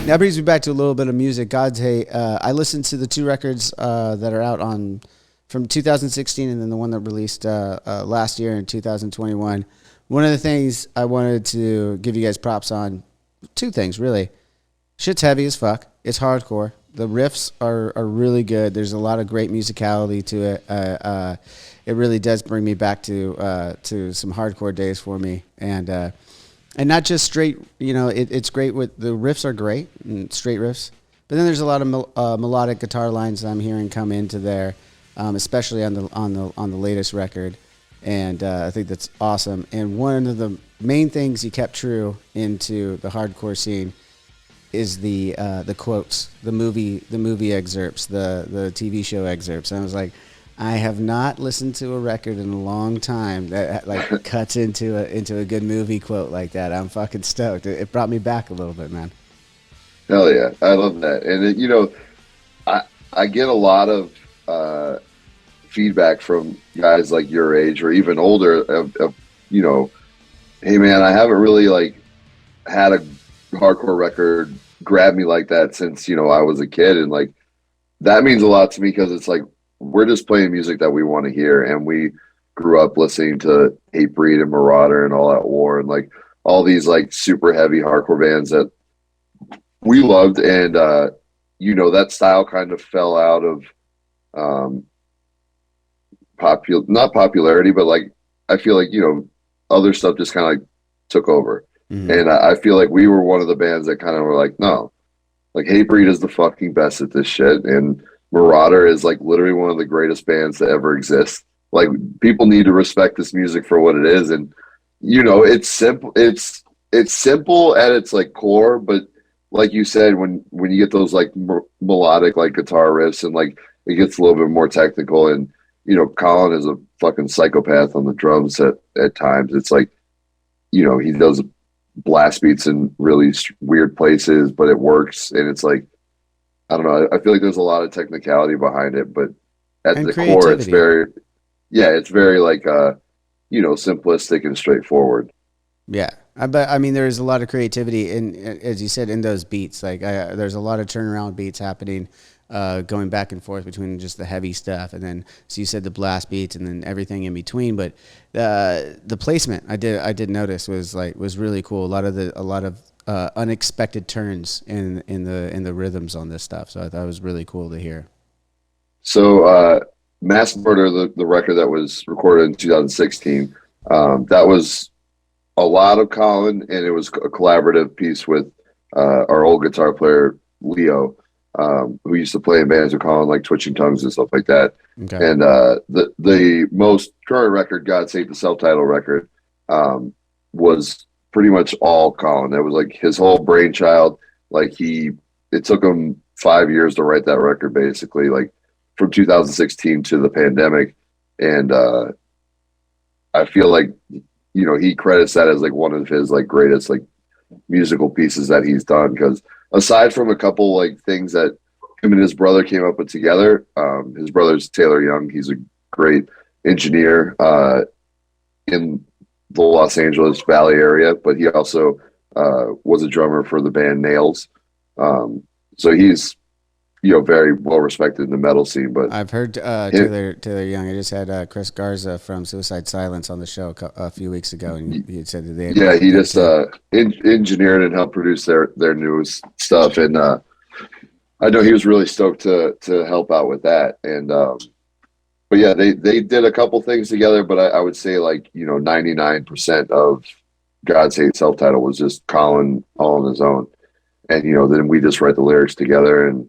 That brings me back to a little bit of music. God's Hate. I listened to the two records that are out on from 2016 and then the one that released last year in 2021. One of the things I wanted to give you guys props on, two things really. Shit's heavy as fuck. It's hardcore. The riffs are really good. There's a lot of great musicality to it. It really does bring me back to some hardcore days for me. And not just straight, it's great with the riffs are great and straight riffs, but then there's a lot of melodic guitar lines that I'm hearing come into there, especially on the latest record, and I think that's awesome. And one of the main things he kept true into the hardcore scene is the quotes, the movie excerpts, the TV show excerpts. And I was like, I have not listened to a record in a long time that like cuts into a good movie quote like that. I'm fucking stoked. It brought me back a little bit, man. Hell yeah, I love that. And I get a lot of feedback from guys like your age or even older of hey man, I haven't really like had a hardcore record grab me like that since I was a kid, and like that means a lot to me because it's like we're just playing music that we want to hear, and we grew up listening to Hatebreed and Marauder and All Out War and like all these like super heavy hardcore bands that we loved, and that style kind of fell out of not popularity, but like I feel like other stuff just kind of like took over. Mm-hmm. And I feel like we were one of the bands that kind of were like, no, like Hatebreed is the fucking best at this shit, and Marauder is like literally one of the greatest bands to ever exist. Like people need to respect this music for what it is, and it's simple. It's simple at its like core, but like you said, when you get those like melodic like guitar riffs and like it gets a little bit more technical, and Colin is a fucking psychopath on the drums at times. It's like he does blast beats in really weird places, but it works, and it's like I don't know. I feel like there's a lot of technicality behind it, but at the core, it's very like simplistic and straightforward. Yeah, but I mean, there's a lot of creativity in, as you said, in those beats. Like, there's a lot of turnaround beats happening, going back and forth between just the heavy stuff, and then so you said the blast beats, and then everything in between. But the placement I did notice was really cool. A lot of unexpected turns in the rhythms on this stuff. So I thought it was really cool to hear. So Mass Murder, the record that was recorded in 2016, that was a lot of Colin, and it was a collaborative piece with our old guitar player Leo, who used to play in bands with Colin, like Twitching Tongues and stuff like that. Okay. And the most current record, God's Hate, the self-titled record, was pretty much all Colin. That was like his whole brainchild. Like it took him 5 years to write that record, basically, like from 2016 to the pandemic. And I feel like, he credits that as like one of his like greatest like musical pieces that he's done. Because aside from a couple like things that him and his brother came up with together, his brother's Taylor Young. He's a great engineer in the Los Angeles Valley area, but he also was a drummer for the band Nails. So he's very well respected in the metal scene. But I've heard Taylor Young. I just had Chris Garza from Suicide Silence on the show a few weeks ago, and he had said that they he just engineered and helped produce their newest stuff, and I know he was really stoked to help out with that. And but yeah, they did a couple things together, but I would say like 99% of God's Hate self-title was just Colin all on his own, and then we just write the lyrics together and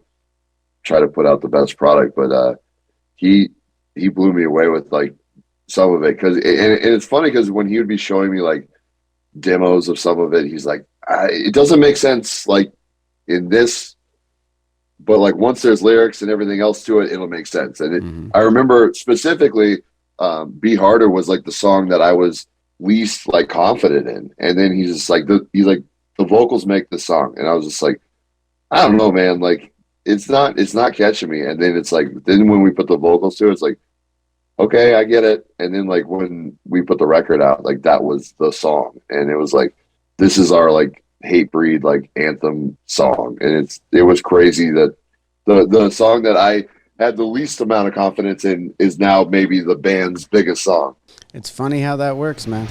try to put out the best product. But he blew me away with like some of it, because and it's funny because when he would be showing me like demos of some of it, he's like, it doesn't make sense like in this, but like once there's lyrics and everything else to it, it'll make sense. And I remember specifically Be Harder was like the song that I was least like confident in, and then he's just like he's like, the vocals make the song, and I was just like, I don't know, man, like it's not catching me. And then it's like, then when we put the vocals to it, it's like, okay, I get it. And then like when we put the record out, like that was the song, and it was like, this is our like Hatebreed like anthem song, and it was crazy that the song that I had the least amount of confidence in is now maybe the band's biggest song. It's funny how that works, man.